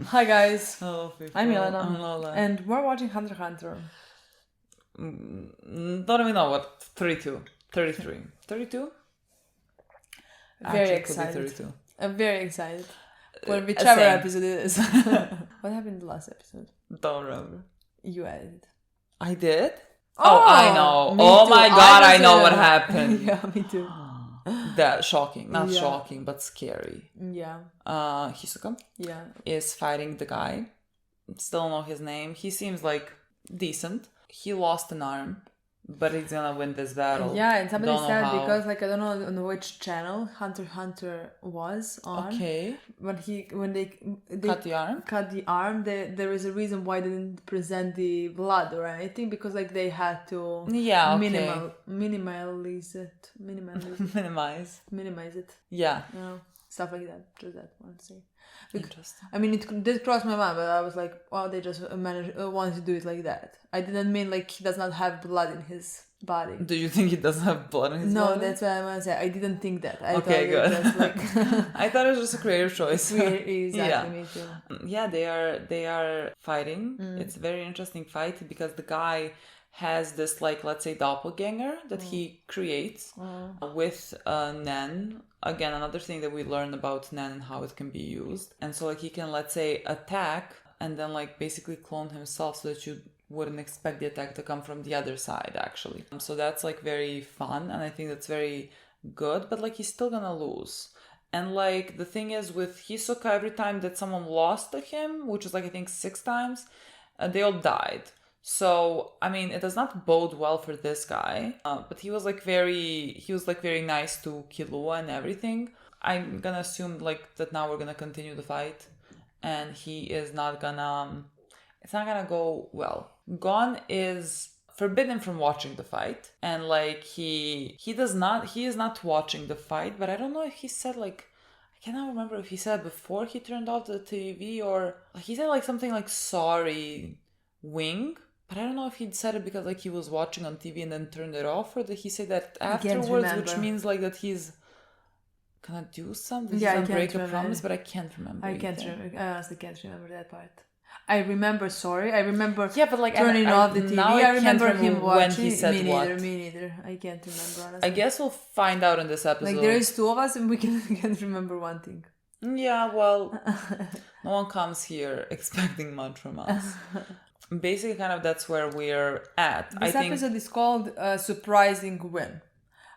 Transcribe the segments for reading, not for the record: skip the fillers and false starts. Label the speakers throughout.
Speaker 1: Hi guys,
Speaker 2: Hello, people.
Speaker 1: I'm Milena,
Speaker 2: I'm Lola.
Speaker 1: and we're watching Hunter x Hunter.
Speaker 2: Don't even know what. 32. 33. 32?
Speaker 1: Very
Speaker 2: Actually,
Speaker 1: excited.
Speaker 2: Could be 32.
Speaker 1: I'm very excited for whichever
Speaker 2: same.
Speaker 1: episode it is. What happened in the last episode?
Speaker 2: Don't remember.
Speaker 1: You edited.
Speaker 2: I did? Oh, I know. Oh
Speaker 1: too.
Speaker 2: my god, I
Speaker 1: just
Speaker 2: know what happened.
Speaker 1: Yeah, me too.
Speaker 2: That shocking. Not
Speaker 1: Yeah.
Speaker 2: shocking, but scary.
Speaker 1: Yeah,
Speaker 2: Hisoka
Speaker 1: yeah.
Speaker 2: is fighting the guy. Still don't know his name. He seems like decent. He lost an arm, but he's gonna win this battle.
Speaker 1: Yeah, and somebody
Speaker 2: Don't know
Speaker 1: said
Speaker 2: how.
Speaker 1: because I don't know on which channel Hunter x Hunter was on.
Speaker 2: Okay.
Speaker 1: When they
Speaker 2: Cut the arm?
Speaker 1: cut the arm, there is a reason why they didn't present the blood or anything, because like they had to
Speaker 2: Yeah, okay.
Speaker 1: minimize it. Minimize it.
Speaker 2: Yeah.
Speaker 1: You know, stuff like that. Just that one thing.
Speaker 2: Interesting.
Speaker 1: I mean, it did cross my mind, but I was like, oh, they just wanted to do it like that. I didn't mean like he does not have blood in his body.
Speaker 2: Do you think he doesn't have blood in his body?
Speaker 1: No, that's what I want to say. I didn't think that. I
Speaker 2: Okay,
Speaker 1: thought
Speaker 2: good.
Speaker 1: It was like
Speaker 2: I thought it was just a creative choice.
Speaker 1: exactly,
Speaker 2: Yeah.
Speaker 1: me too.
Speaker 2: Yeah, they are fighting. It's a very interesting fight because the guy has this, like, let's say doppelganger that he creates with Nen. Again, another thing that we learned about Nen and how it can be used. And so like he can, let's say, attack and then like basically clone himself so that you wouldn't expect the attack to come from the other side, actually. So that's like very fun, and I think that's very good, but like he's still gonna lose. And like the thing is with Hisoka, every time that someone lost to him, which is like I think 6 times, they all died. So I mean, it does not bode well for this guy. But he was very nice to Killua and everything. I'm gonna assume like that now we're gonna continue the fight, and he is not gonna. It's not gonna go well. Gon is forbidden from watching the fight, and like he is not watching the fight, but I don't know if he said like, I cannot remember if he said before he turned off the TV or he said like something like sorry wing, but I don't know if he'd said it because like he was watching on TV and then turned it off, or did he say that afterwards, which means like that he's gonna do something,
Speaker 1: Yeah,
Speaker 2: he's gonna break a promise, but I can't remember.
Speaker 1: I honestly can't remember that part. I remember,
Speaker 2: yeah, but like
Speaker 1: turning off the TV. I remember him watching.
Speaker 2: When he said
Speaker 1: me neither,
Speaker 2: what.
Speaker 1: Me neither. I can't remember, honestly.
Speaker 2: I guess we'll find out in this episode.
Speaker 1: Like there is 2 of us and we can't remember one thing.
Speaker 2: Yeah, well, no one comes here expecting much from us. Basically, kind of that's where we're at.
Speaker 1: This episode is called Surprising Win.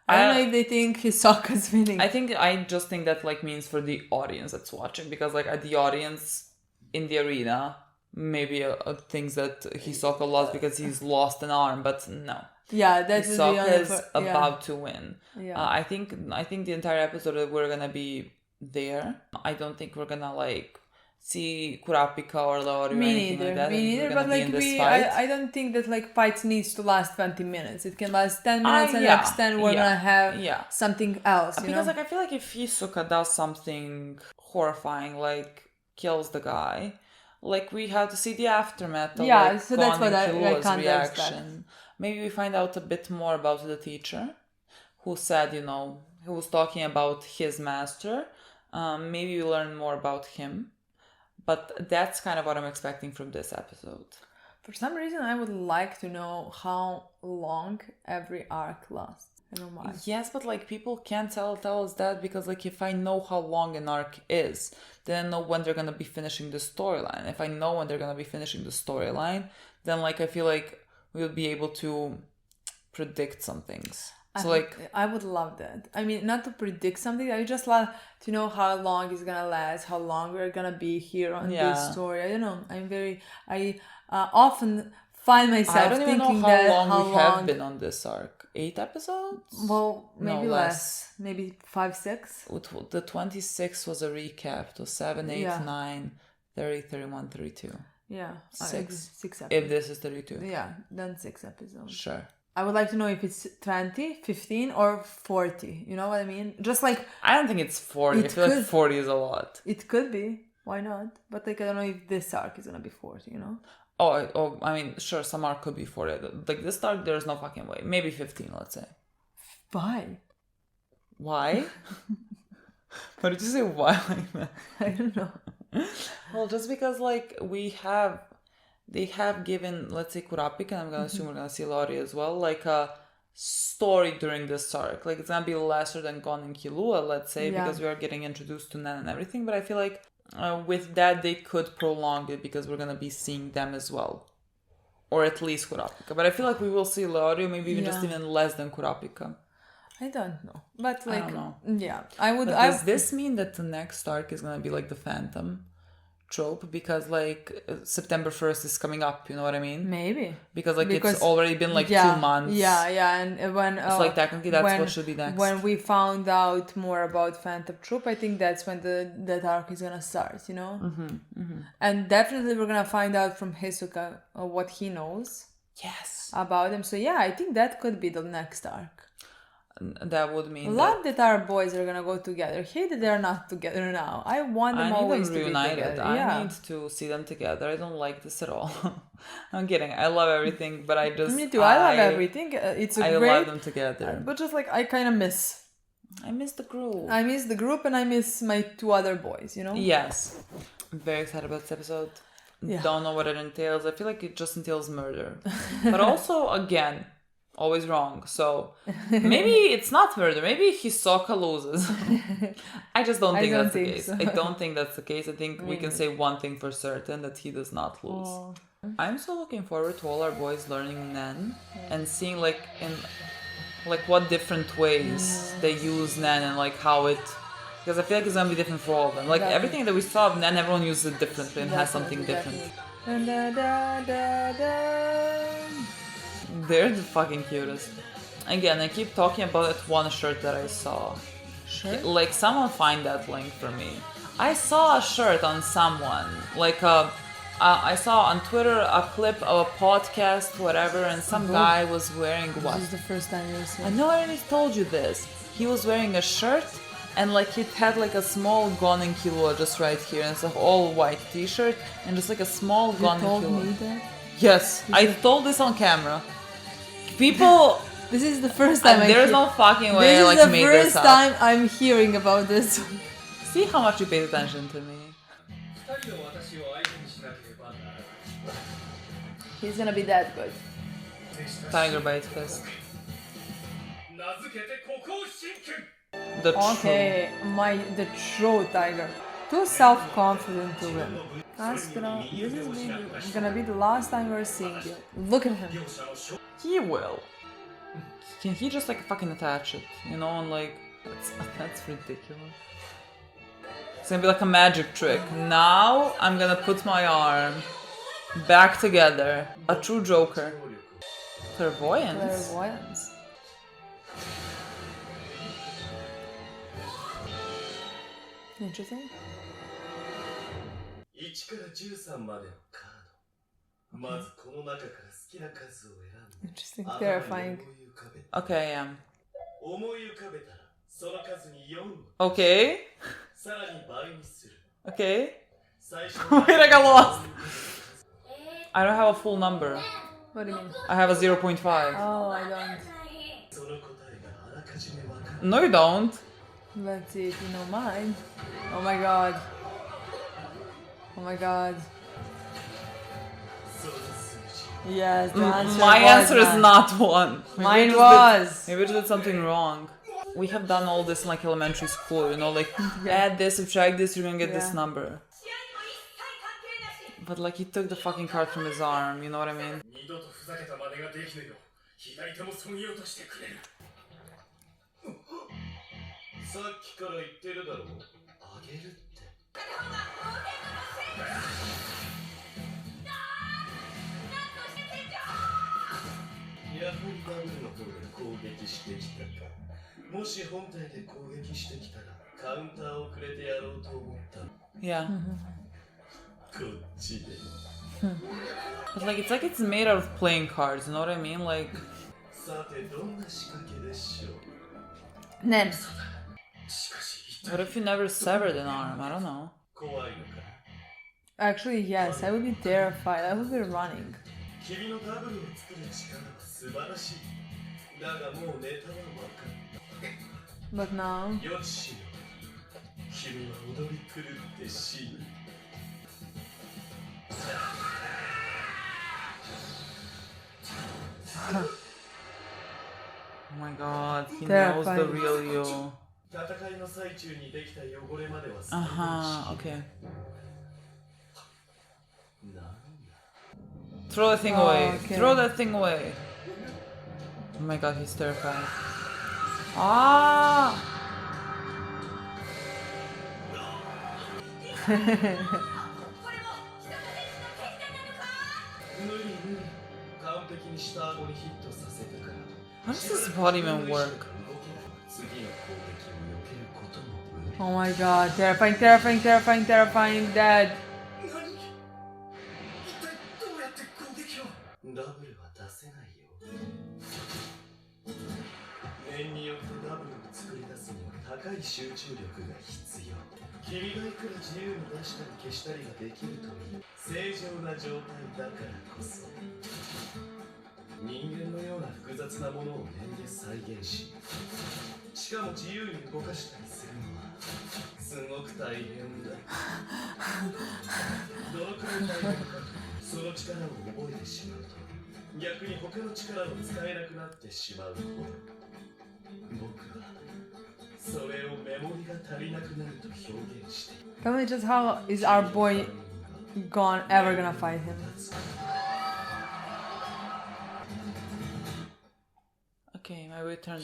Speaker 1: I don't know if they think Hisoka's winning.
Speaker 2: I just think that like means for the audience that's watching, because like at the audience in the arena, maybe thinks that Hisoka lost because he's lost an arm, but no.
Speaker 1: Yeah, that's
Speaker 2: Hisoka is about to win.
Speaker 1: Yeah.
Speaker 2: I think the entire episode we're gonna be there. I don't think we're gonna like see Kurapika or Lauri or anything like that.
Speaker 1: Me neither, but like I don't think that like fights needs to last 20 minutes. It can last 10 minutes and next 10 we're gonna have something else.
Speaker 2: Because like I feel like if Hisoka does something horrifying, like kills the guy, like we have to see the aftermath of like
Speaker 1: so that's what I can't
Speaker 2: reaction. Maybe we find out a bit more about the teacher who said, who was talking about his master. Maybe we learn more about him. But that's kind of what I'm expecting from this episode.
Speaker 1: For some reason, I would like to know how long every arc lasts. I don't know why.
Speaker 2: Yes, but like people can't tell us that, because like if I know how long an arc is, then I know when they're gonna be finishing the storyline. If I know when they're gonna be finishing the storyline, then like I feel like we'll be able to predict some things.
Speaker 1: I would love that. I mean, not to predict something. I just love to know how long it's gonna last, how long we're gonna be here on this story. I don't know. I often find myself thinking that
Speaker 2: I don't even know how long we have been on this arc. 8 episodes?
Speaker 1: Well, maybe less. Maybe 5, 6.
Speaker 2: The 26 was a recap. It was 7, 8, 9, 30, 31, 32.
Speaker 1: Yeah.
Speaker 2: 6
Speaker 1: episodes.
Speaker 2: If this is 32.
Speaker 1: Yeah, then 6 episodes.
Speaker 2: Sure.
Speaker 1: I would like to know if it's 20, 15, or 40. You know what I mean? Just like...
Speaker 2: I don't think it's 40. I feel like 40 is a lot.
Speaker 1: It could be. Why not? But like I don't know if this arc is going to be 40,
Speaker 2: Oh, I mean, sure, some arc could be 40. Like this arc, there's no fucking way. Maybe 15, let's say.
Speaker 1: Why?
Speaker 2: Why? Why did you say why like that?
Speaker 1: I don't know.
Speaker 2: Well, just because like they have given, let's say, Kurapika, and I'm gonna assume we're gonna see Lori as well, like a story during this arc. Like it's gonna be lesser than Gon and Killua, let's say, because we are getting introduced to Nen and everything. But I feel like with that they could prolong it because we're gonna be seeing them as well, or at least Kurapika. But I feel like we will see Lori, maybe even just even less than Kurapika.
Speaker 1: I don't know, but like,
Speaker 2: I don't know.
Speaker 1: Yeah, I would.
Speaker 2: But does this mean that the next arc is gonna be like the Phantom Troupe? Because like September 1st is coming up, you know what I mean?
Speaker 1: Maybe
Speaker 2: because it's already been like 2 months.
Speaker 1: And when
Speaker 2: so like technically that's what should be next.
Speaker 1: When we found out more about Phantom Troupe, I think that's when that arc is gonna start, you know. And definitely we're gonna find out from Hisoka what he knows about them. So yeah, I think that could be the next arc.
Speaker 2: That would mean
Speaker 1: that our boys are gonna go together. Hate that they're not together now. I want them always to be together.
Speaker 2: I need to see them together. I don't like this at all. I'm kidding. I love everything, but I just
Speaker 1: me too. I love everything. I
Speaker 2: love them together.
Speaker 1: But just like I kind of miss.
Speaker 2: I miss the group.
Speaker 1: I miss the group, and I miss my 2 other boys. You know.
Speaker 2: Yes, I'm very excited about this episode. Don't know what it entails. I feel like it just entails murder, but also again. Always wrong. So maybe it's not murder. Maybe Hisoka loses. I just don't think that's the case. So. I don't think that's the case. I think we can say one thing for certain, that he does not lose. I'm so looking forward to all our boys learning Nen and seeing like in like what different ways they use Nen and like how it, because I feel like it's gonna be different for all of them. Like everything that we saw of Nen, everyone uses it differently and has something different. They're the fucking cutest. Again, I keep talking about that one shirt that I saw.
Speaker 1: Shirt?
Speaker 2: Like, someone find that link for me. I saw a shirt on someone. Like, I saw on Twitter a clip of a podcast, whatever, and some guy was wearing what?
Speaker 1: This is the first time you're seeing.
Speaker 2: I know I already told you this. He was wearing a shirt, and like it had like a small Gon and Killua just right here. And it's an all white t-shirt, and just like a small Gon and Killua.
Speaker 1: You told me that?
Speaker 2: Yes, I told this on camera. People,
Speaker 1: this is the first time.
Speaker 2: There's no fucking way I like made this up.
Speaker 1: This is the first time I'm hearing about this.
Speaker 2: See how much you pay attention to me.
Speaker 1: He's gonna be that good.
Speaker 2: Tiger bites fist. The
Speaker 1: the true tiger. Too self-confident to win. This is gonna be the last time we're seeing it. Look at him.
Speaker 2: He will. Can he just like fucking attach it? You know, and like that's ridiculous. It's gonna be like a magic trick. Now I'm gonna put my arm back together. A true Joker. Clairvoyance.
Speaker 1: Clairvoyance. Interesting.
Speaker 3: 1から13までのカード。まずこの中から好きな数を選んで。
Speaker 1: Interesting, terrifying.
Speaker 2: Okay, yeah.
Speaker 3: 思い浮かべたらその数に4。
Speaker 2: Okay.
Speaker 3: さらに倍にする。
Speaker 2: Okay. Wait, I got lost. I don't have a full number.
Speaker 1: What do you mean?
Speaker 2: I have a 0.5.
Speaker 1: Oh, I don't.
Speaker 2: No, you don't.
Speaker 1: Let's see if you know mine. Oh my god. Oh my god. Yes, the answer
Speaker 2: my answer is not 1.
Speaker 1: Mine was.
Speaker 2: Maybe I just did something wrong. We have done all this in like elementary school, you know, like add this, subtract this, you're gonna get this number. But like he took the fucking card from his arm, you know what I mean? Yeah. But like it's made out of playing cards, you know what I mean? Like
Speaker 1: Nen.
Speaker 2: what if you never severed an arm? I don't know.
Speaker 1: Actually, yes, I would be terrified. I would be running. But now...
Speaker 2: Oh my god, he knows the real you.
Speaker 3: 戦いの最中にできた汚れまでは
Speaker 2: Okay.
Speaker 3: なんだ
Speaker 2: Throw that thing away.
Speaker 1: Okay.
Speaker 2: Throw that thing away. Oh my god, he's terrified. Ah!
Speaker 3: 無理無理完璧にした顎にヒットさせたから
Speaker 2: How does this body even work?
Speaker 3: 次の攻撃を避けることも無理
Speaker 1: Oh my god, terrifying, terrifying, terrifying, terrifying, Dad.
Speaker 3: 何一体どうやって攻撃をダブルは出せないよ念によってダブルを作り出すには高い集中力が必要君がいくら自由に出したり消したりができるという正常な状態だからこそ人間のような複雑なものを念で再現ししかも自由に動かしたりするのはすごく大変だどのくらい大変かその力を覚えてしまうと逆に他の力を使えなくなってしまうほど僕はそれをメモリが足りなくなると表現して
Speaker 1: Tell me just how is our boy ever gonna fight him?
Speaker 2: Okay, my return.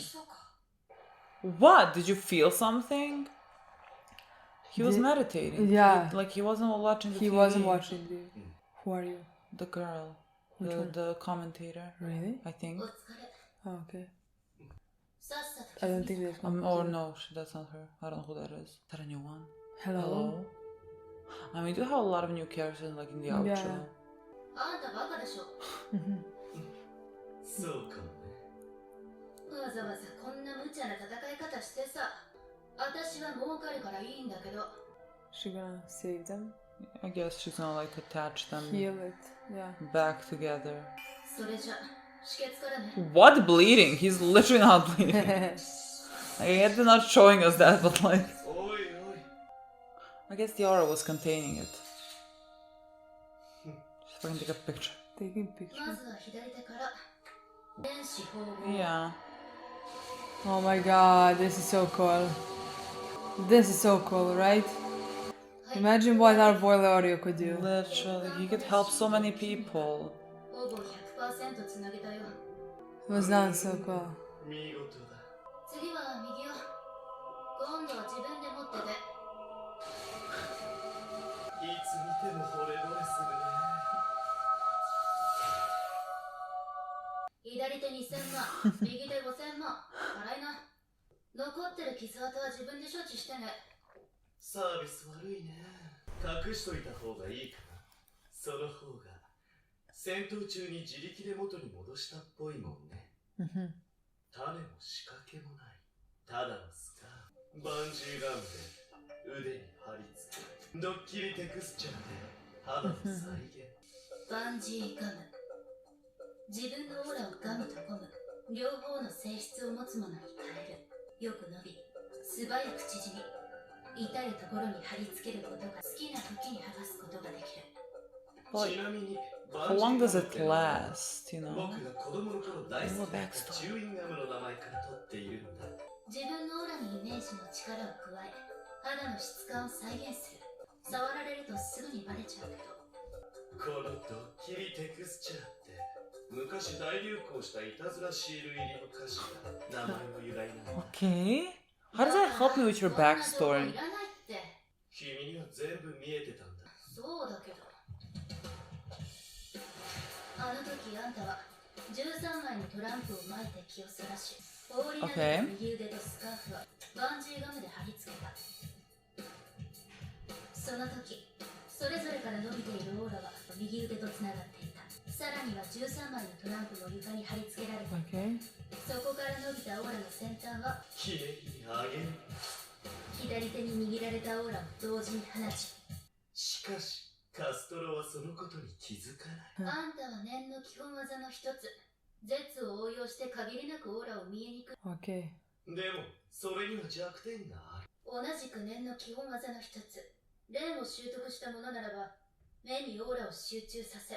Speaker 2: What? Did you feel something? He was meditating.
Speaker 1: Yeah.
Speaker 2: Like he wasn't watching the
Speaker 1: He
Speaker 2: TV.
Speaker 1: wasn't watching the... Who are you?
Speaker 2: The girl.
Speaker 1: Which one?
Speaker 2: The commentator.
Speaker 1: Really?
Speaker 2: I think.
Speaker 1: Oh, okay. I don't think there's
Speaker 2: Oh no, that's not her. I don't know who that is. Is that a new one?
Speaker 1: Hello?
Speaker 2: I mean, we do have a lot of new characters like in the outro.
Speaker 1: Yeah.
Speaker 3: そうかもね
Speaker 4: わざわざこんな無茶な戦い方してさ私は儲かるからいいんだけど
Speaker 1: She gonna save them?
Speaker 2: I guess she's gonna like attach them
Speaker 1: Heal it. Yeah.
Speaker 2: back together.
Speaker 4: それじゃ止血からね
Speaker 2: What bleeding? He's literally not bleeding. Like, they're not showing us that, but like,
Speaker 3: おいおい
Speaker 2: I guess the aura was containing it. Just fucking take a picture.
Speaker 1: Taking
Speaker 4: ま
Speaker 1: pictures.
Speaker 4: ずは左手から電子縫合
Speaker 2: Yeah.
Speaker 1: Oh my god, this is so cool. This is so cool, right? Imagine what our boy Leorio could do.
Speaker 2: Literally, he could help so many people.
Speaker 4: ほぼ 100% つなげたよ
Speaker 1: It was done so cool.
Speaker 3: 見事だ
Speaker 4: 次は右よ今度は自分で持ってて
Speaker 3: いつ見ても惚れ惚れするね
Speaker 4: 左手2000万右手5000万払いな残ってる傷跡は自分で処置してね
Speaker 3: サービス悪いね隠しといた方がいいかなその方が戦闘中に自力で元に戻したっぽいもんね
Speaker 1: Mhm.
Speaker 3: 種も仕掛けもないただのスカーバンジーガムで腕に貼り付けドッキリテクスチャーで肌の再現
Speaker 4: バンジーガム自分のオーラをガムとゴム両方の性質を持つものに変えるよく伸び素早く縮み至るところに貼り付けることが好きな時に剥がすことができる
Speaker 2: But
Speaker 3: ちなみに
Speaker 2: how long does it last, you know?
Speaker 3: 僕が子供の頃大好きだったチューインガムの名前から取っているんだ
Speaker 4: 自分のオーラにイメージの力を加え肌の質感を再現する触られるとすぐにバレちゃうけど
Speaker 3: このドッキリテクスチャーって昔大流行したいたずらシール入りの歌詞が名前の由来なんだ
Speaker 2: Okay. How does that help me with your
Speaker 4: そんな情報
Speaker 2: backstory?
Speaker 4: いらないって
Speaker 3: 君には全部見えてたんだ
Speaker 4: そうだけどあの時あんたは13枚のトランプを巻いて気をそらし放り投げた右腕とスカーフはバンジーガムで貼り付けたその時それぞれから伸びているオーラは右腕とつながっていたさらには13枚のトランプも床に貼り付けられていた
Speaker 1: Okay.
Speaker 4: そこから伸びたオーラの先端は
Speaker 3: きれいにあげる
Speaker 4: 左手に握られたオーラを同時に放ち
Speaker 3: しかしカストロはそのことに気づかない
Speaker 4: あんたは念の基本技の一つ絶を応用して限りなくオーラを見えにくい
Speaker 1: Okay.
Speaker 3: でもそれには弱点がある
Speaker 4: 同じく念の基本技の一つ霊を習得したものならば目にオーラを集中させ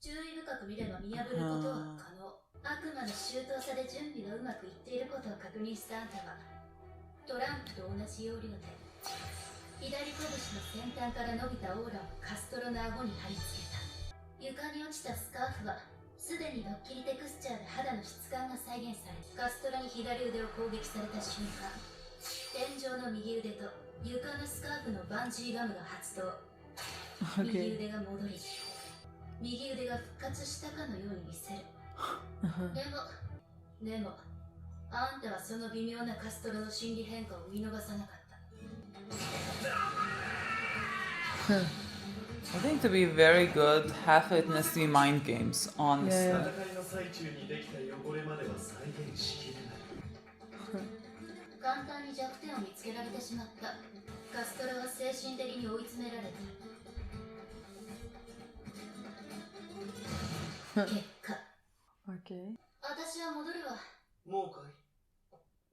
Speaker 4: 注意深く見れば見破ることは可能。悪魔の周到さで準備がうまくいっていることを確認したあんたは、トランプと同じ要領で左拳の先端から伸びたオーラをカストロの顎に貼り付けた。床に落ちたスカーフはすでにドッキリテクスチャーで肌の質感が再現され、カストロに左腕を攻撃された瞬間、天井の右腕と床のスカーフのバンジーガムが発動。右腕が戻り、右腕が復活したかのように見せる。でもあんたはその微妙なカストロの心理変化を見逃さなかった。
Speaker 2: I think to be very good, half of it has to be mind games, honestly.
Speaker 1: Yeah.
Speaker 3: 戦いの最中にできた汚れまでは再現しきれない。
Speaker 4: 簡単に弱点を見つけられてしまった。カストロは精神的に追い詰められた。結果、
Speaker 1: Okay.
Speaker 4: 私は戻るわ。
Speaker 3: もうかい？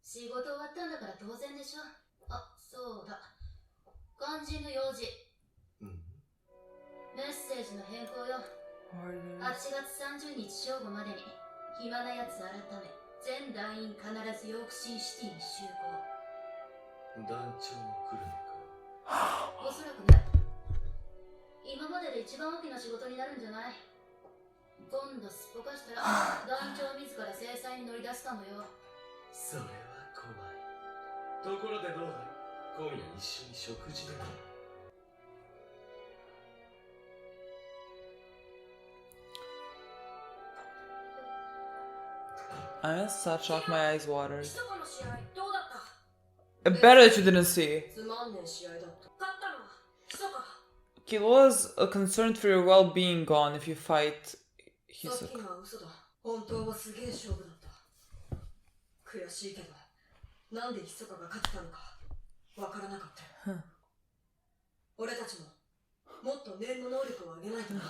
Speaker 4: 仕事終わったんだから当然でしょ。あ、そうだ。肝心の用事。メッセージの変更よ。8月30日正午までに暇なやつ改め全団員必ずヨークシンシティに集合。
Speaker 3: 団長も来るの
Speaker 4: おそらくね。今までで一番大きな仕事になるんじゃない？今度すっぽかしたら団長自ら制裁に乗り出すかもよ。
Speaker 3: それは怖い。ところでどうだい？今夜一緒に食事でも。
Speaker 2: I'm in such shock, my eyes watered.
Speaker 4: ひそかの試合どうだった？
Speaker 2: I bet that you didn't see.
Speaker 4: つまんねえ試合だった。勝ったのはひそか。
Speaker 2: Killua's concerned for your well-being gone if you fight
Speaker 4: さっき
Speaker 2: Hisoka.
Speaker 4: のは嘘だ。本当はすげえ勝負だった。悔しいけど、なんでひそかが勝ったのかわからなかった。俺たちももっと念の能力を上げないとな。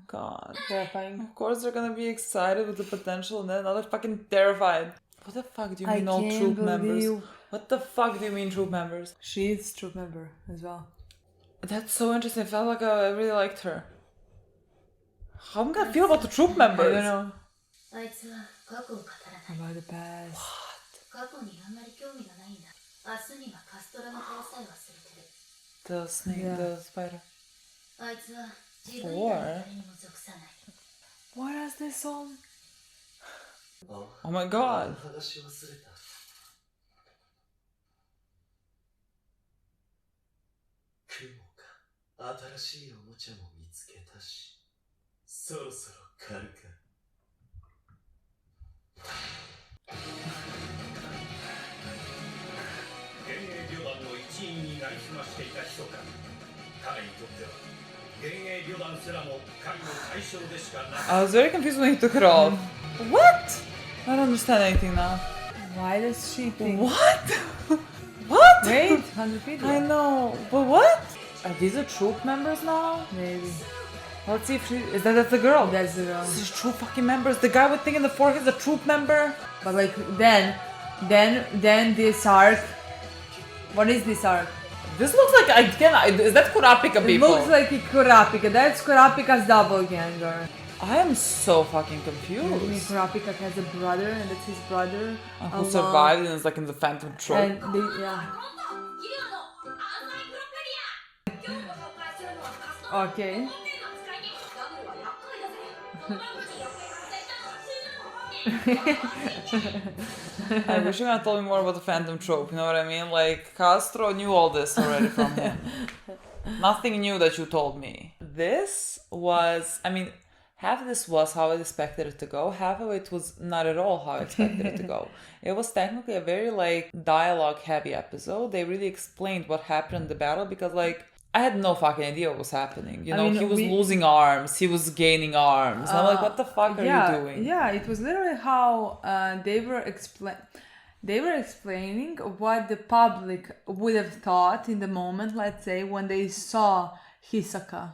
Speaker 2: God.
Speaker 1: Terrifying.
Speaker 2: Of course they're gonna be excited with the potential and then now they're fucking terrified. What the fuck do you mean all troop members? What the fuck do you mean troop members?
Speaker 1: She's troop member as well.
Speaker 2: That's so interesting. I felt like I really liked her. How am I gonna feel about the troop
Speaker 1: I don't
Speaker 2: members?
Speaker 1: know.
Speaker 4: あいつは過去を語らない。
Speaker 1: About the past.
Speaker 4: 過去にあんまり興味がないんだ。明日にはカストラの顔さえ忘れてる。
Speaker 2: The snake,
Speaker 1: Yeah.
Speaker 2: the spider.
Speaker 4: あいつは自分以外の誰にも属さない。
Speaker 1: What is this song?
Speaker 3: あ
Speaker 2: Oh my god.
Speaker 3: 話忘れた。雲か。新しいおもちゃも見つけたし、そろそろ狩るか。
Speaker 5: 幻影旅団の一員になりすましていた密か。彼にとっては幻影旅団すらも狩りの対象でしかなかった。
Speaker 2: I was very confused when he took it off. What? I don't understand anything now.
Speaker 1: Why does she think?
Speaker 2: What? What?
Speaker 1: Wait, 100 feet.
Speaker 2: I know, but what? Are these the troop members now?
Speaker 1: Maybe.
Speaker 2: Let's see if she is that's the girl.
Speaker 1: That's the girl.
Speaker 2: This is troop fucking members. The guy with thing in the forehead is a troop member.
Speaker 1: But like then this arc. What is this arc?
Speaker 2: This looks like is that Kurapika
Speaker 1: It
Speaker 2: people?
Speaker 1: looks like a Kurapika. That's Kurapika's doppelganger.
Speaker 2: I am so fucking
Speaker 1: I mean,
Speaker 2: confused.
Speaker 1: Kurapika has a brother, and that's his brother.
Speaker 2: Who
Speaker 1: along-
Speaker 2: survived and is like in the Phantom Troupe.
Speaker 1: And they, yeah.
Speaker 4: ギルドのアンサイクロペディア。今日ご紹介するのはカストラの
Speaker 1: Okay.
Speaker 4: 本命の使い手。ダブルは厄介だぜ。この番組に余計反省したのは死ぬの本命。
Speaker 2: I wish you had told me more about the Phantom Trope, you know what I mean? Like, Castro knew all this already from him. Nothing new that you told me. This was, I mean, half of this was how I expected it to go, half of it was not at all how I expected it to go. It was technically a very, like, dialogue-heavy episode. They really explained what happened in the battle because, like, I had no fucking idea what was happening. You know,
Speaker 1: mean,
Speaker 2: he was losing arms, he was gaining arms. And I'm like, what the fuck are you doing?
Speaker 1: Yeah, it was literally how they were explaining what the public would have thought in the moment, let's say, when they saw Hisoka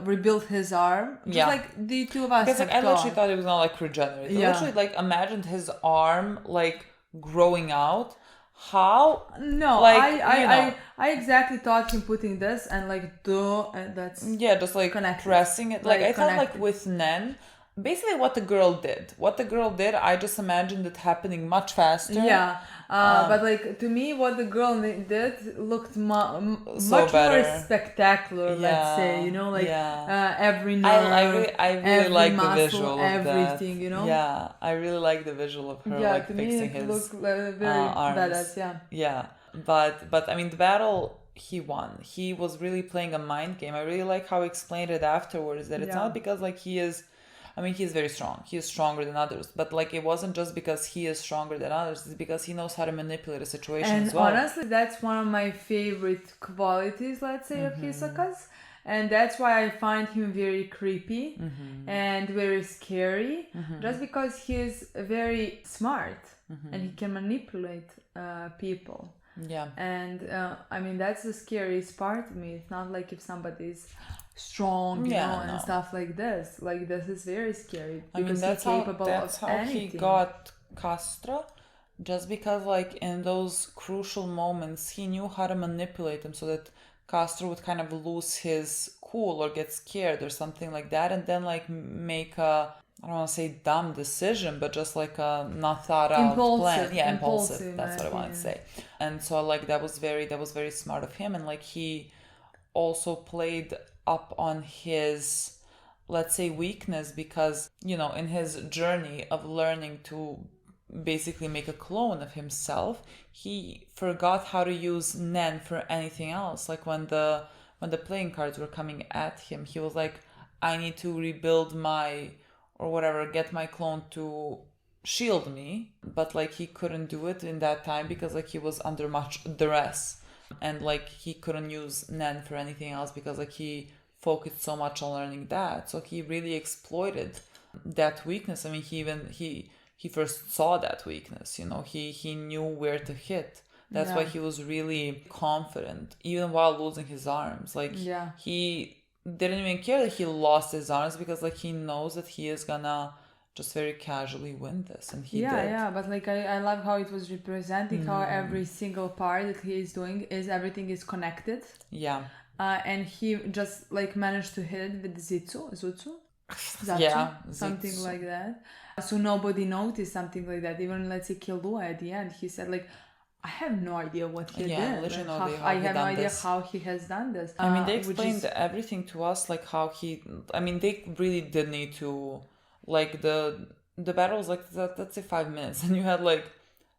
Speaker 1: rebuild his arm. Just like the two of us
Speaker 2: Because
Speaker 1: have
Speaker 2: like, I literally
Speaker 1: thought.
Speaker 2: thought it was gonna like regenerate. I
Speaker 1: Yeah.
Speaker 2: literally like imagined his arm like growing out how
Speaker 1: No,
Speaker 2: like, you know.
Speaker 1: I exactly thought him putting this and like do, and that's
Speaker 2: Yeah, just like
Speaker 1: connected.
Speaker 2: pressing it. Like I felt like
Speaker 1: connected.
Speaker 2: with Nen, basically what the girl did. What the girl did, I just imagined it happening much faster.
Speaker 1: Yeah, but like to me, what the girl did looked
Speaker 2: So
Speaker 1: much
Speaker 2: better.
Speaker 1: more spectacular. Let's say, like every nerve,
Speaker 2: I really
Speaker 1: every
Speaker 2: like the
Speaker 1: muscle,
Speaker 2: visual of
Speaker 1: everything.
Speaker 2: that. Yeah, I really like the visual of her
Speaker 1: Yeah,
Speaker 2: like
Speaker 1: to
Speaker 2: fixing
Speaker 1: me it
Speaker 2: his
Speaker 1: looked very
Speaker 2: arms.
Speaker 1: badass. Yeah.
Speaker 2: Yeah, but I mean the battle he won. He was really playing a mind game. I really like how he explained it afterwards that it's not because like he is. I mean, he's very strong. He is stronger than others. But, like, it wasn't just because he is stronger than others. It's because he knows how to manipulate a situation
Speaker 1: And
Speaker 2: as well.
Speaker 1: honestly, that's one of my favorite qualities, let's say, of Hisoka's. And that's why I find him very creepy and very scary. Just because he's very smart and he can manipulate people.
Speaker 2: Yeah.
Speaker 1: And, I mean, that's the scariest part to me. It's not like if somebody's strong, you know, and stuff like this. Like, this is very scary because he's capable
Speaker 2: that's
Speaker 1: of
Speaker 2: how
Speaker 1: anything.
Speaker 2: he got Castra, just because like in those crucial moments he knew how to manipulate him so that Castra would kind of lose his cool or get scared or something like that, and then like make a, I don't want to say dumb decision, but just like a not thought out plan. Yeah, impulsive. That's what I wanted to say. And so like that was very smart of him, and like he also played up on his, let's say, weakness, because, you know, in his journey of learning to basically make a clone of himself, he forgot how to use Nen for anything else. Like when the playing cards were coming at him, he was like, I need to rebuild my, or whatever, get my clone to shield me, but like he couldn't do it in that time because like he was under much duress. And like he couldn't use Nen for anything else because like he focused so much on learning that. So he really exploited that weakness. I mean, he first saw that weakness, you know, he knew where to hit. That's why he was really confident, even while losing his arms. Like he didn't even care that he lost his arms because like he knows that he is gonna just very casually win this, and he did.
Speaker 1: Yeah, but like I love how it was representing how every single part that he is doing is everything is connected.
Speaker 2: Yeah.
Speaker 1: And he just like managed to hit it with Zatsu, something like that. So nobody noticed something like that. Even let's say Killua at the end, he said like, I have no idea what he did. I have no idea how he has done this.
Speaker 2: I mean, they explained everything to us, like how he. I mean, they really did need to. Like the battle was like, let's say 5 minutes, and you had like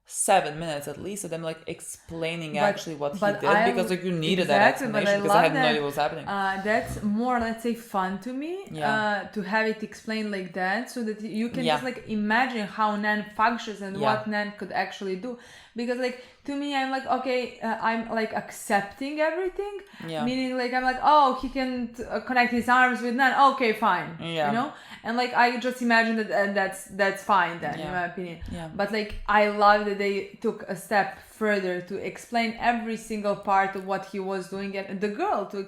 Speaker 2: 7 minutes at least of them like explaining actually what he did, because like you needed that explanation, because I had no idea what was happening.
Speaker 1: That's more, let's say, fun to me, to have it explained like that, so that you can just like imagine how Nen functions and what Nen could actually do. Because like to me, I'm like, okay, I'm like accepting everything, meaning like I'm like, oh, he can connect his arms with Nen, okay, fine, you know, and like I just imagine that, and that's fine then, in my opinion. But like I love that they took a step further to explain every single part of what he was doing, and the girl to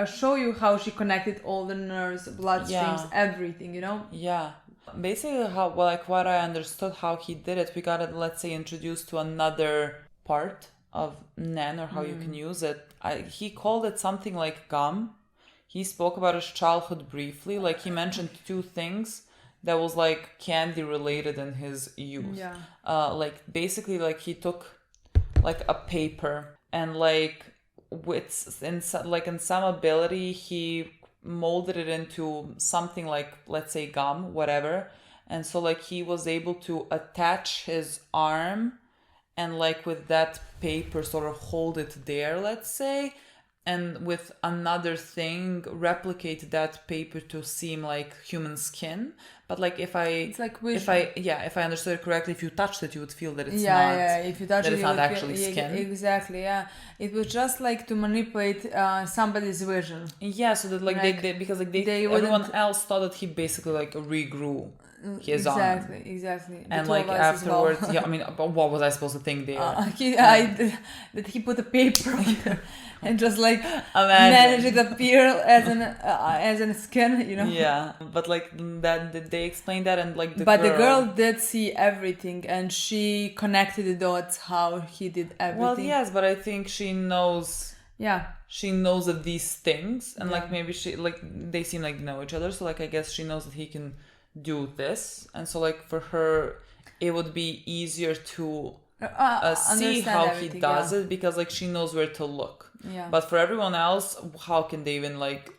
Speaker 1: show you how she connected all the nerves, bloodstreams, everything, you know.
Speaker 2: Basically, what I understood how he did it, we got, let's say, introduced to another part of Nen, or how you can use it. He called it something like gum. He spoke about his childhood briefly. Like he mentioned 2 things that was like candy related in his youth. Like basically, like he took like a paper and like in some ability he molded it into something like, let's say, gum, whatever, and so like he was able to attach his arm and like with that paper sort of hold it there, let's say, and with another thing replicate that paper to seem like human skin. But like if I understood it correctly, if you touched it, you would feel that it's
Speaker 1: if you touch it,
Speaker 2: it's not actually skin.
Speaker 1: Exactly, it was just like to manipulate somebody's vision.
Speaker 2: So that like they because like everyone else thought that he basically like regrew his arm.
Speaker 1: Exactly. The
Speaker 2: And
Speaker 1: two
Speaker 2: like
Speaker 1: of us as well.
Speaker 2: afterwards, yeah, I mean, but what was I supposed to think there?
Speaker 1: That he put a paper on there and just like
Speaker 2: Imagine.
Speaker 1: managed it appear as an skin, you know.
Speaker 2: Yeah, but like that they explained that, and like
Speaker 1: The girl did see everything, and she connected the dots how he did everything.
Speaker 2: Well, yes, but I think she knows.
Speaker 1: Yeah.
Speaker 2: She knows of these things, and
Speaker 1: Yeah.
Speaker 2: like maybe she like they seem like know each other, so like I guess she knows that he can do this, and so like for her, it would be easier to see how he does it because like she knows where to look.
Speaker 1: Yeah.
Speaker 2: But for everyone else, how can they even like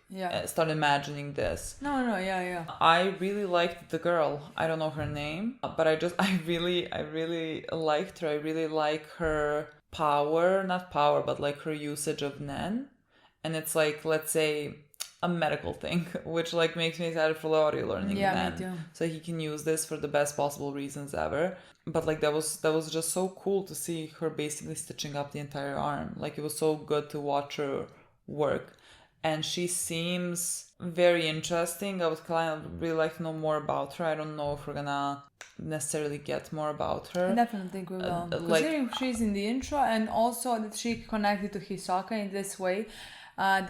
Speaker 2: start imagining this?
Speaker 1: No, yeah.
Speaker 2: I really liked the girl. I don't know her name, but I really liked her. I really like her not power, but like her usage of Nen. And it's like, let's say, a medical thing, which like makes me excited for Lori learning Nen.
Speaker 1: Me too.
Speaker 2: So he can use this for the best possible reasons ever. But like that was just so cool to see her basically stitching up the entire arm. Like it was so good to watch her work. And she seems very interesting. I would kind of really like to know more about her. I don't know if we're gonna necessarily get more about her.
Speaker 1: I definitely think we will. Considering she's in the intro, and also that she connected to Hisoka in this way.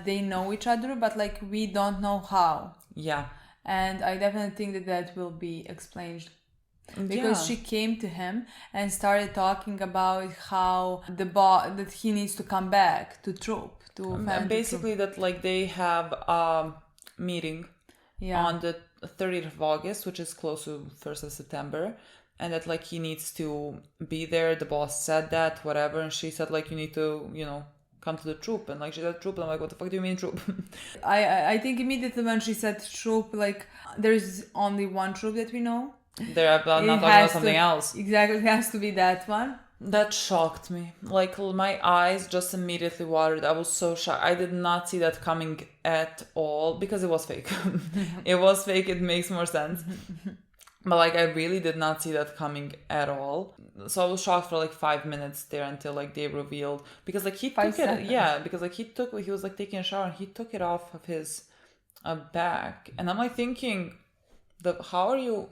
Speaker 1: They know each other, but like we don't know how.
Speaker 2: Yeah.
Speaker 1: And I definitely think that will be explained. Because she came to him and started talking about how that he needs to come back to Troupe.
Speaker 2: And basically that like they have a meeting on the 30th of August, which is close to 1st of September, and that like he needs to be there. The boss said that, whatever, and she said like you need to, come to the Troupe, and like she said Troupe, and I'm like, what the fuck do you mean Troupe?
Speaker 1: I think immediately when she said Troupe, like there's only one Troupe that we know.
Speaker 2: They're not talking about something else.
Speaker 1: Exactly, it has to be that one.
Speaker 2: That shocked me. Like my eyes just immediately watered. I was so shocked. I did not see that coming at all because it was fake. It was fake. It makes more sense. But like I really did not see that coming at all. So I was shocked for like 5 minutes there until like they revealed, because like he took it. Yeah, because like he was like taking a shower and he took it off of his back, and I'm like thinking, how are you?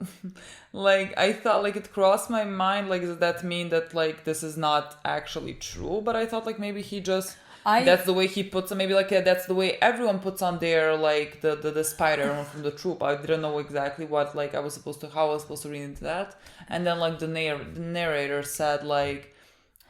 Speaker 2: Like I thought, like it crossed my mind, like does that mean that like this is not actually true? But I thought like maybe he just that's the way he puts on, maybe like that's the way everyone puts on their like the spider from the Troupe. I didn't know exactly what like how I was supposed to read into that. And then like the narrator said like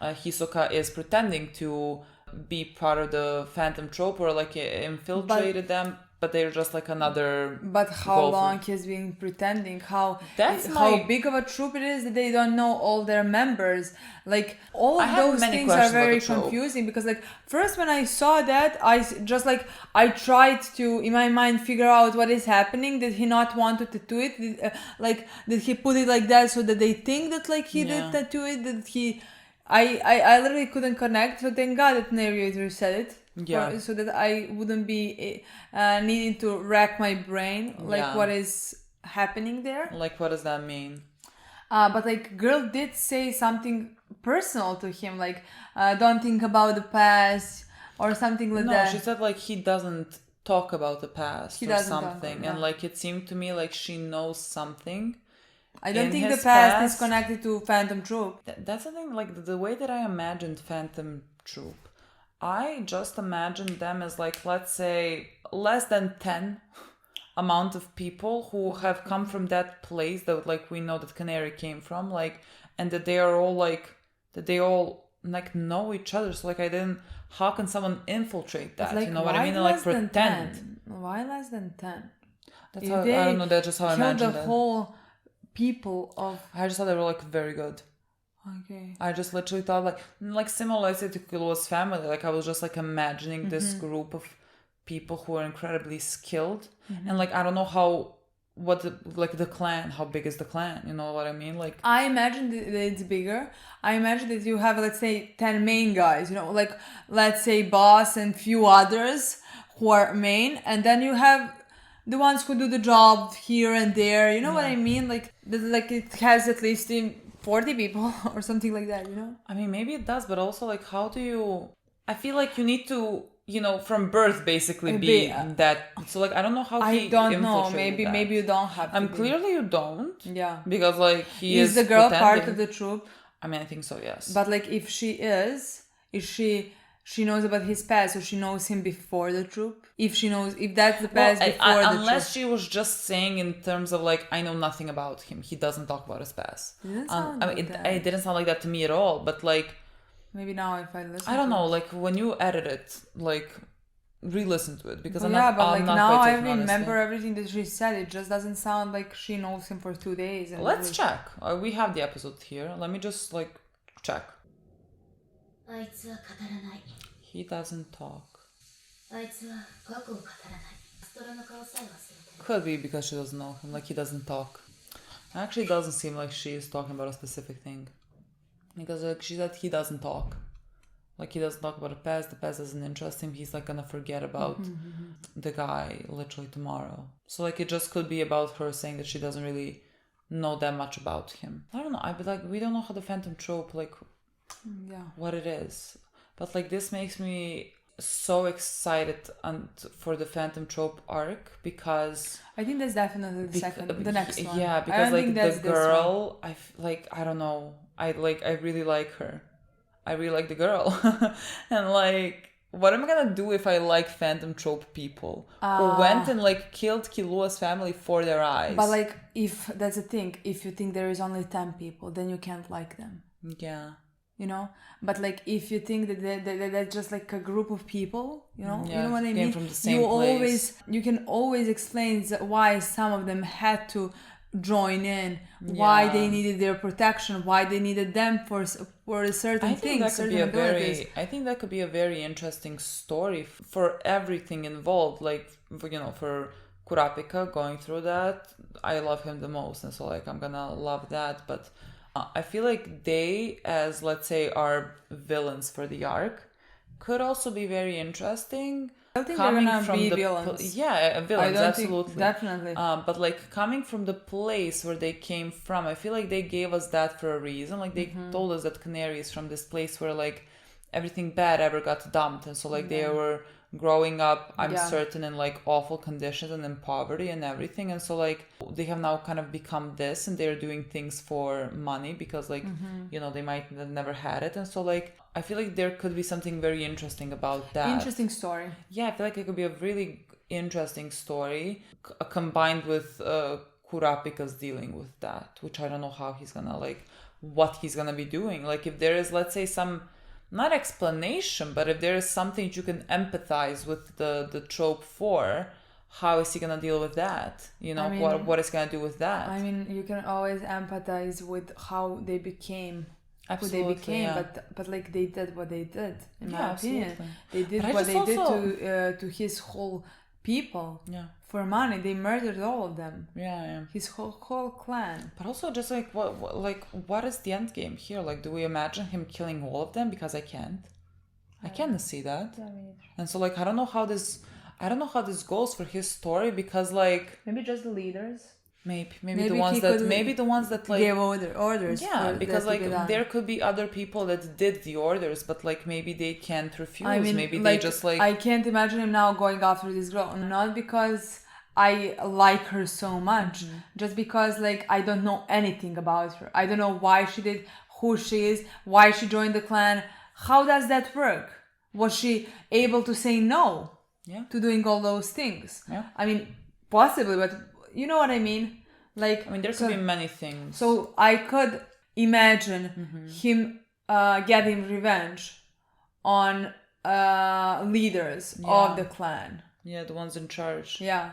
Speaker 2: Hisoka is pretending to be part of the Phantom Troupe, or like infiltrated them. But they're just like another.
Speaker 1: But how long he's been pretending? How big of a troupe it is that they don't know all their members? Like all of those things are very confusing, because like first when I saw that, I tried to in my mind figure out what is happening. Did he not wanted to do it? Did he put it like that so that they think that like he did that to it? That he. I literally couldn't connect. So thank God that narrator said it.
Speaker 2: Yeah.
Speaker 1: So that I wouldn't be needing to rack my brain what is happening there.
Speaker 2: Like what does that mean?
Speaker 1: But like girl did say something personal to him, like don't think about the past or something like that.
Speaker 2: No, she said like he doesn't talk about the past or something, and like it seemed to me like she knows something.
Speaker 1: I don't think the past is connected to Phantom Troupe.
Speaker 2: That's the thing, like the way that I imagined Phantom Troupe, I just imagined them as like, let's say, less than 10 amount of people who have come from that place that like we know that Canary came from, like, and that they are all like, that they all like know each other. So like how can someone infiltrate that?
Speaker 1: Like,
Speaker 2: you know what I mean? And, like pretend.
Speaker 1: Why less than 10?
Speaker 2: That's how, I don't know, that's just how I imagined
Speaker 1: the whole people of...
Speaker 2: I just thought they were like very good.
Speaker 1: Okay.
Speaker 2: I just literally thought like similar to Kilo's family. Like I was just like imagining this group of people who are incredibly skilled, and like I don't know the clan. How big is the clan? You know what I mean? Like
Speaker 1: I imagine that it's bigger. I imagine that you have, let's say, 10 main guys. You know, like let's say boss and few others who are main, and then you have the ones who do the job here and there. You know what I mean? Like it has at least 40 people or something like that, you know?
Speaker 2: I mean, maybe it does, but also like how do you... I feel like you need to from birth basically be that. So like I don't know how
Speaker 1: I
Speaker 2: he
Speaker 1: don't know.
Speaker 2: infiltrated
Speaker 1: Maybe you don't have to be.
Speaker 2: Clearly you don't.
Speaker 1: Yeah.
Speaker 2: Because like he
Speaker 1: is
Speaker 2: is
Speaker 1: the girl
Speaker 2: pretending.
Speaker 1: part of the troupe?
Speaker 2: I mean, I think so, yes.
Speaker 1: But like if she is she knows about his past, or she knows him before the troupe? If that's the past before the troupe.
Speaker 2: Unless she was just saying in terms of like, I know nothing about him. He doesn't talk about his past.
Speaker 1: It didn't sound like that.
Speaker 2: It didn't sound like that to me at all. But like,
Speaker 1: maybe now if I listen.
Speaker 2: I don't know. Like when you edit it, like re-listen to it because
Speaker 1: but
Speaker 2: I'm not
Speaker 1: now
Speaker 2: quite
Speaker 1: I
Speaker 2: taking
Speaker 1: remember
Speaker 2: honestly.
Speaker 1: everything that she said. It just doesn't sound like she knows him for 2 days. And
Speaker 2: Let's check. We have the episode here. Let me just like check.
Speaker 4: あいつは語らない
Speaker 2: He doesn't talk.
Speaker 4: あいつは過去を語らないストロの顔さえ忘れてる
Speaker 2: Could be because she doesn't know him. Like he doesn't talk. Actually, it doesn't seem like she is talking about a specific thing. Because like she said, he doesn't talk. Like he doesn't talk about the past. The past doesn't interest him. He's like gonna forget about the guy literally tomorrow. So like it just could be about her saying that she doesn't really know that much about him. I don't know. I'd be like, we don't know how the Phantom Trope, like, what it is. But like this makes me so excited for the Phantom Trope arc because
Speaker 1: I think that's definitely the next one.
Speaker 2: Yeah, because like the girl, I don't know. I really like her. I really like the girl. And like, what am I gonna do if I like Phantom Trope people who went and like killed Kilua's family for their eyes?
Speaker 1: But like, if that's the thing, if you think there is only 10 people, then you can't like them.
Speaker 2: Yeah.
Speaker 1: But like if you think that that's just like a group of people, you know what I mean?
Speaker 2: Came from the same place.
Speaker 1: You can always explain why some of them had to join in, why they needed their protection, why they needed them for a certain thing, certain abilities.
Speaker 2: I think that could be a very interesting story for everything involved. Like for Kurapika going through that, I love him the most, and so like I'm gonna love that, but. I feel like they, as let's say, are villains for the arc, could also be very interesting.
Speaker 1: I think they're gonna be villains.
Speaker 2: Villains, absolutely,
Speaker 1: definitely.
Speaker 2: But like coming from the place where they came from, I feel like they gave us that for a reason. Like they told us that Canary is from this place where like everything bad ever got dumped, and so like they were growing up, I'm certain, in like awful conditions and in poverty and everything, and so like they have now kind of become this, and they're doing things for money because like they might have never had it, and so like I feel like there could be something very interesting about that.
Speaker 1: Interesting story.
Speaker 2: Yeah, I feel like it could be a really interesting story combined with Kurapika's dealing with that, which I don't know how he's gonna what he's gonna be doing. Like if there is, let's say, some not explanation, but if there is something you can empathize with the trope for, how is he gonna deal with that? What is he gonna do with that?
Speaker 1: I mean, you can always empathize with how they became
Speaker 2: Absolutely,
Speaker 1: who they became,
Speaker 2: yeah.
Speaker 1: but like they did what they did, in my
Speaker 2: absolutely.
Speaker 1: opinion. They did what they did to his whole people.
Speaker 2: Yeah.
Speaker 1: For money, they murdered all of them.
Speaker 2: Yeah.
Speaker 1: His whole clan.
Speaker 2: But also, just what is the end game here? Like, do we imagine him killing all of them? Because I can't. I can't see that.
Speaker 1: Yeah, me neither.
Speaker 2: And so, like, I don't know how this goes for his story, because like
Speaker 1: maybe just the leaders.
Speaker 2: Maybe the ones that like
Speaker 1: gave orders.
Speaker 2: Yeah, because like there could be other people that did the orders, but like maybe they can't refuse.
Speaker 1: I mean,
Speaker 2: maybe they just like.
Speaker 1: I can't imagine him now going after this girl. Not because I like her so much, just because like I don't know anything about her. I don't know why she did, who she is, why she joined the clan. How does that work? Was she able to say no to doing all those things?
Speaker 2: Yeah.
Speaker 1: I mean, possibly, but you know what I mean? Like,
Speaker 2: I mean, there could be many things.
Speaker 1: So I could imagine him getting revenge on leaders of the clan.
Speaker 2: Yeah, the ones in charge.
Speaker 1: Yeah.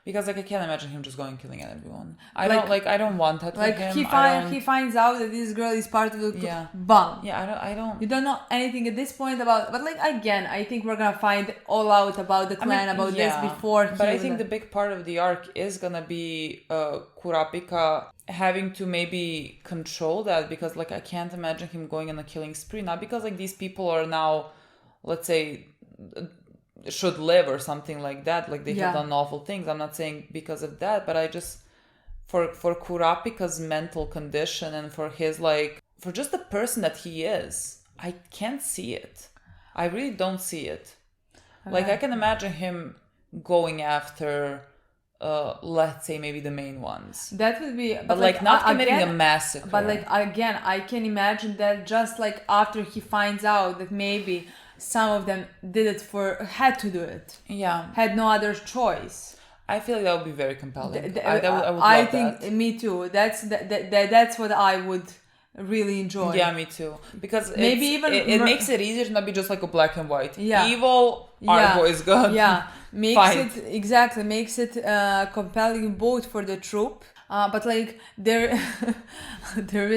Speaker 2: Because like I can't imagine him just going and killing everyone. I don't want that.
Speaker 1: Like
Speaker 2: him.
Speaker 1: He finds out that this girl is part of the bomb.
Speaker 2: Yeah, I don't.
Speaker 1: You don't know anything at this point about. But like again, I think we're gonna find all out about the clan this before.
Speaker 2: But I think the big part of the arc is gonna be Kurapika having to maybe control that, because like I can't imagine him going on a killing spree. Not because like these people are now, let's say, should live or something like that, like they have done awful things. I'm not saying because of that, but I just for Kurapika's mental condition and for his for just the person that he is, I can't see it. I really don't see it. Like, I can imagine him going after, let's say, maybe the main ones.
Speaker 1: That would be...
Speaker 2: But like not committing a massacre.
Speaker 1: But like, again, I can imagine that just like after he finds out that maybe some of them had to do it.
Speaker 2: Yeah.
Speaker 1: Had no other choice.
Speaker 2: I feel like that would be very compelling. I would love
Speaker 1: think
Speaker 2: that.
Speaker 1: Me too. That's what I would really enjoy.
Speaker 2: Yeah, me too. Because
Speaker 1: maybe
Speaker 2: it makes it easier to not be just like a black and white.
Speaker 1: Yeah.
Speaker 2: Evil, our boys good.
Speaker 1: Yeah, makes it compelling both for the troop. But like there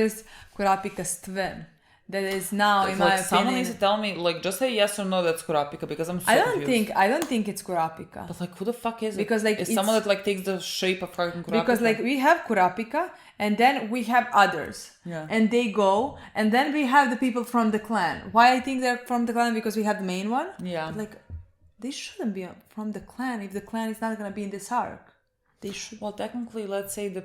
Speaker 1: is Kurapika's twin. That is now, in my opinion...
Speaker 2: Someone needs to tell me, like, just say yes or no, that's Kurapika, because I'm so confused.
Speaker 1: I don't think it's Kurapika.
Speaker 2: But, like, who the fuck is it?
Speaker 1: Because, like,
Speaker 2: it's someone that, like, takes the shape of fucking Kurapika.
Speaker 1: Because, like, we have Kurapika, and then we have others.
Speaker 2: Yeah.
Speaker 1: And they go, and then we have the people from the clan. Why I think they're from the clan? Because we have the main one.
Speaker 2: Yeah.
Speaker 1: But, like, they shouldn't be from the clan if the clan is not gonna be in this arc. They should...
Speaker 2: Well, technically, let's say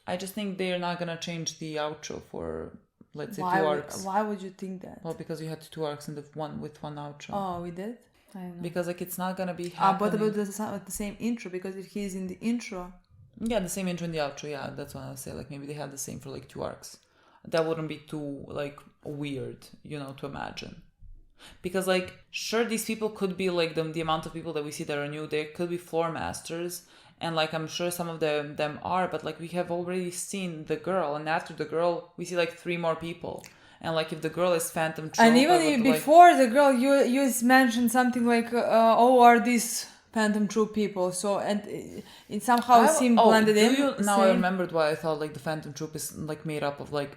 Speaker 2: I just think they're not gonna change the outro for... Let's say 2 arcs.
Speaker 1: Why would you think that?
Speaker 2: Well, because you had 2 arcs in one outro.
Speaker 1: Oh, we did? I don't know.
Speaker 2: Because like it's not gonna be happening.
Speaker 1: But about the same intro, because if he's in the intro...
Speaker 2: Yeah, the same intro in the outro, yeah. That's what I was saying. Like maybe they had the same for like 2 arcs. That wouldn't be too like weird, to imagine. Because like, sure, these people could be like the amount of people that we see that are new. They could be floor masters. And like I'm sure some of them are, but like we have already seen the girl, and after the girl we see like 3 more people. And like if the girl is Phantom Troupe,
Speaker 1: and even before the girl, you mentioned something like, are these Phantom Troupe people? So and it somehow seemed blended in.
Speaker 2: Now I remembered why I thought like the Phantom Troupe is like made up of like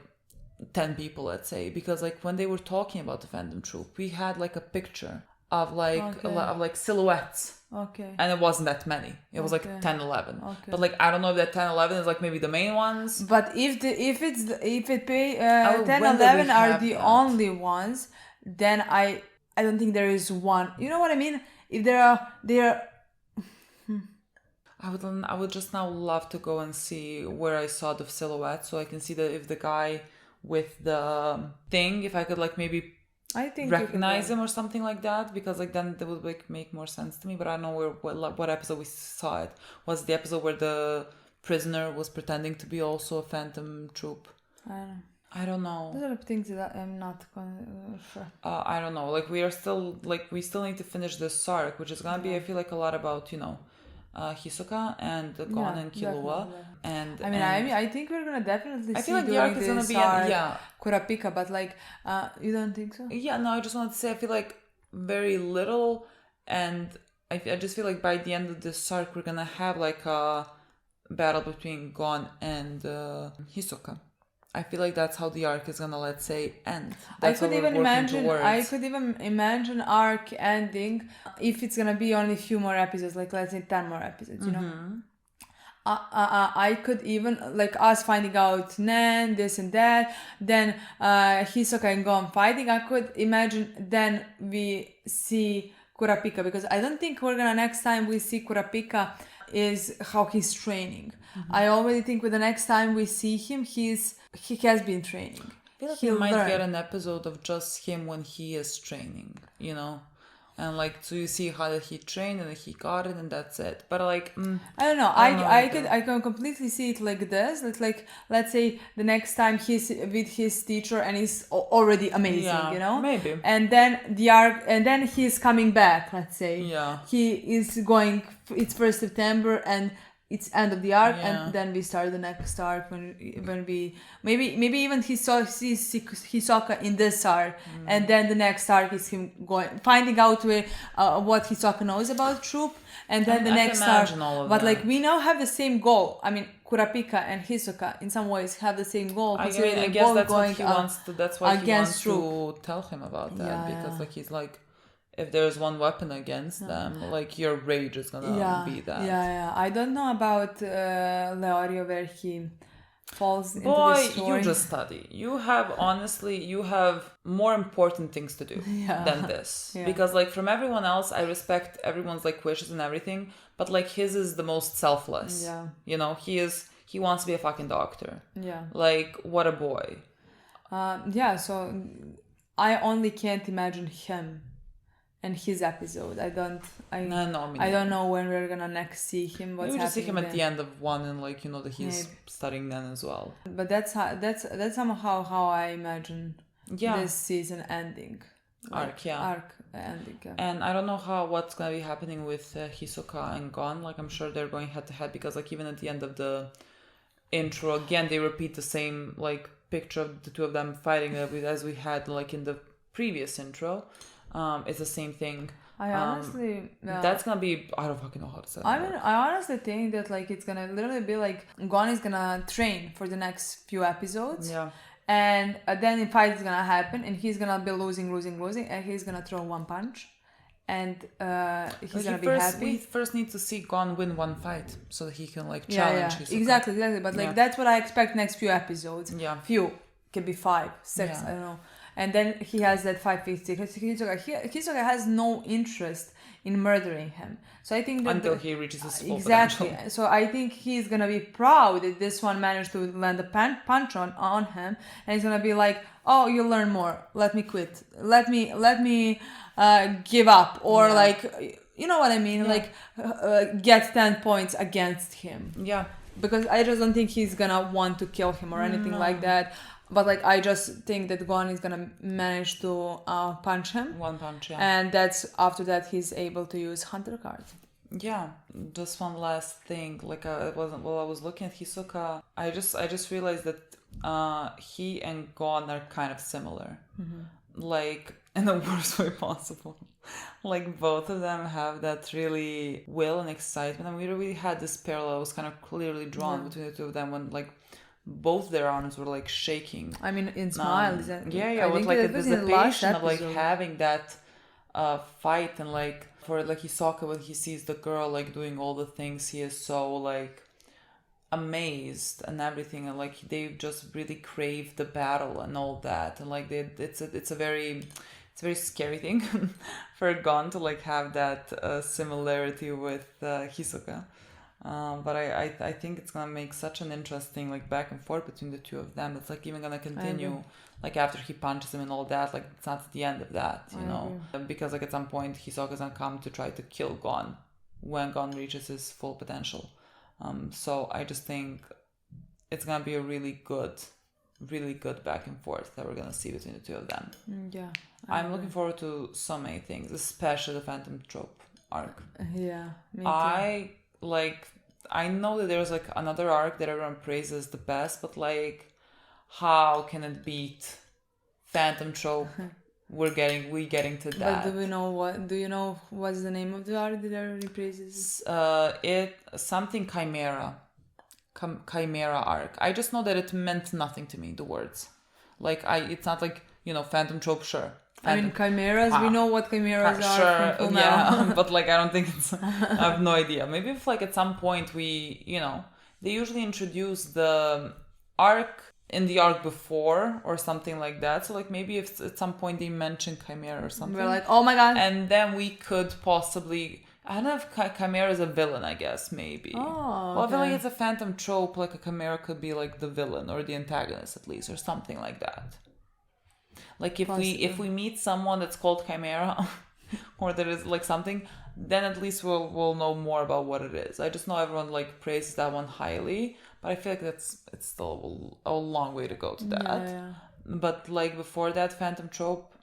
Speaker 2: 10 people, let's say, because like when they were talking about the Phantom Troupe, we had like a picture of like silhouettes.
Speaker 1: Okay.
Speaker 2: And it wasn't that many. It was like 10, 11. Okay. But like I don't know if that 10, 11 is like maybe the main ones.
Speaker 1: But if 10, 11 are the only ones, then I don't think there is one. You know what I mean? If there are
Speaker 2: I would just now love to go and see where I saw the silhouette, so I can see that if the guy with the thing, if I could like maybe recognize him or something like that, because like then that would like make more sense to me. But I don't know what episode we saw it. Was it the episode where the prisoner was pretending to be also a Phantom Troupe? I don't know.
Speaker 1: Those are things that I'm not sure.
Speaker 2: I don't know. Like we still need to finish this arc, which is gonna be, I feel like, a lot about Hisoka and Gon and Killua. And
Speaker 1: I think we're gonna definitely see.
Speaker 2: I feel like the arc is gonna be
Speaker 1: Kurapika, but like you don't think so?
Speaker 2: Yeah, no, I just wanted to say I feel like very little, and I just feel like by the end of this arc we're gonna have like a battle between Gon and Hisoka. I feel like that's how the arc is gonna, let's say, end. I could even
Speaker 1: imagine arc ending if it's gonna be only a few more episodes, like let's say 10 more episodes, you know. I could even, like, us finding out Nen, this and that, then Hisoka and Gon fighting. I could imagine then we see Kurapika, because I don't think we're gonna, next time we see Kurapika is how he's training. I already think with the next time we see him, he has been training.
Speaker 2: I feel like we might get an episode of just him when he is training, and like, so you see how he trained and he got it and that's it. But like,
Speaker 1: I don't know. I can completely see it like this. It's like, let's say the next time he's with his teacher and he's already amazing,
Speaker 2: maybe.
Speaker 1: And then the arc, and then he's coming back. Let's say, he is going. It's 1st September and it's end of the arc, and then we start the next arc when we maybe even he sees Hisoka in this arc, and then the next arc is him finding out where what Hisoka knows about Troupe, and then the next arc. But like, we now have the same goal. I mean, Kurapika and Hisoka in some ways have the same goal.
Speaker 2: I guess that's what he wants to. That's why he wants to tell him about that, because like he's like, if there's one weapon against them, like, your rage is gonna be that.
Speaker 1: Yeah. I don't know about Leorio, where he falls into the story.
Speaker 2: You just study. You have more important things to do than this. Because like, from everyone else, I respect everyone's like wishes and everything, but like, his is the most selfless. He wants to be a fucking doctor. Like, what a boy.
Speaker 1: So I only can't imagine him and his episode. I don't know when we're gonna next see him. What's
Speaker 2: maybe just see him
Speaker 1: happening
Speaker 2: at the end of one, and like that he's studying then as well.
Speaker 1: But that's somehow how I imagine this season ending.
Speaker 2: Arc
Speaker 1: ending. Yeah.
Speaker 2: And I don't know what's gonna be happening with Hisoka and Gon. Like I'm sure they're going head to head, because like even at the end of the intro again they repeat the same like picture of the two of them fighting as we had like in the previous intro. It's the same thing.
Speaker 1: I honestly
Speaker 2: that's gonna be, I don't fucking know how to say it.
Speaker 1: I honestly think that like it's gonna literally be like Gon is gonna train for the next few episodes.
Speaker 2: Yeah. And
Speaker 1: then the fight is gonna happen, and he's gonna be losing, and he's gonna throw one punch, and he's gonna be happy.
Speaker 2: We first need to see Gon win one fight so that he can like challenge Hisoka.
Speaker 1: Exactly. But like that's what I expect next few episodes.
Speaker 2: Yeah.
Speaker 1: Few, can be 5, 6, I don't know. And then he has that fight with Hisoka has no interest in murdering him. So I think that
Speaker 2: until he reaches his full potential.
Speaker 1: So I think he's gonna be proud that this one managed to land a punch on him, and he's gonna be like, "Oh, you learn more. Let me quit. Let me give up," or like, you know what I mean? Like get 10 points against him.
Speaker 2: Yeah.
Speaker 1: Because I just don't think he's gonna want to kill him or anything like that. But like I just think that Gon is gonna manage to punch him.
Speaker 2: One punch, yeah.
Speaker 1: And that's after that he's able to use Hunter card.
Speaker 2: Yeah, just one last thing. Like I was looking at Hisoka, I just realized that he and Gon are kind of similar. Mm-hmm. Like in the worst way possible. Like both of them have that really will and excitement, and we really had this parallel. It was kind of clearly drawn between the two of them when like both their arms were like shaking.
Speaker 1: I mean, in Smile,
Speaker 2: with like the anticipation of like having that fight, and like for like Hisoka when he sees the girl like doing all the things, he is so like amazed and everything, and like they just really crave the battle and all that, and like it's a very scary thing for Gon to like have that similarity with Hisoka. But I think it's gonna make such an interesting like back and forth between the two of them. It's like even gonna continue like after he punches him and all that. Like it's not the end of that, you know, because like at some point Hisoka's gonna come to try to kill Gon when Gon reaches his full potential. So I just think it's gonna be a really good back and forth that we're gonna see between the two of them.
Speaker 1: Yeah,
Speaker 2: I'm looking forward to so many things, especially the Phantom Troupe arc.
Speaker 1: Yeah, me too.
Speaker 2: I know that there's like another arc that everyone praises the best, but like, how can it beat Phantom Troupe? we getting to that.
Speaker 1: But do you know what's the name of the arc that everybody praises?
Speaker 2: Something Chimera. Chimera arc. I just know that it meant nothing to me, the words. Like it's not like, Phantom Troupe, sure.
Speaker 1: I mean, chimeras, we know what chimeras are.
Speaker 2: Sure,
Speaker 1: from
Speaker 2: yeah, but like I don't think I have no idea. Maybe if like at some point they usually introduce the arc in the arc before or something like that. So like maybe if at some point they mention chimera or something.
Speaker 1: We're like, oh my god.
Speaker 2: And then we could possibly, I don't know if chimera is a villain, I guess, maybe.
Speaker 1: Oh,
Speaker 2: well, I feel like it's a Phantom Trope, like a chimera could be like the villain or the antagonist at least, or something like that. Like if we meet someone that's called Chimera or there is like something, then at least we'll know more about what it is. I just know everyone like praises that one highly, but I feel like it's still a long way to go to that.
Speaker 1: Yeah.
Speaker 2: But like before that, Phantom Trope,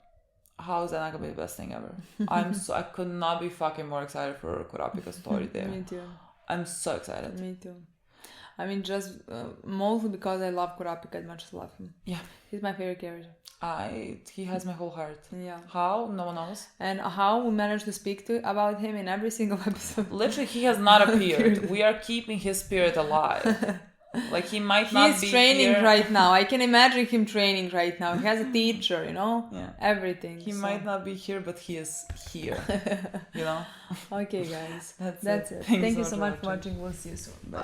Speaker 2: how is that not gonna be the best thing ever? I could not be fucking more excited for Kurapika's story there.
Speaker 1: Me too.
Speaker 2: I'm so excited.
Speaker 1: Me too. I mean, just mostly because I love Kurapika as much as I love him.
Speaker 2: Yeah.
Speaker 1: He's my favorite character.
Speaker 2: He has my whole heart.
Speaker 1: Yeah.
Speaker 2: How? No one knows.
Speaker 1: And how we managed to speak about him in every single episode.
Speaker 2: Literally, he has not appeared. We are keeping his spirit alive. Like he might not be.
Speaker 1: He's training
Speaker 2: here
Speaker 1: right now. I can imagine him training right now. He has a teacher,
Speaker 2: Yeah.
Speaker 1: Everything.
Speaker 2: He might not be here, but he is here.
Speaker 1: Okay, guys.
Speaker 2: That's
Speaker 1: it.
Speaker 2: Thank
Speaker 1: you so much for watching. We'll see you soon. Bye.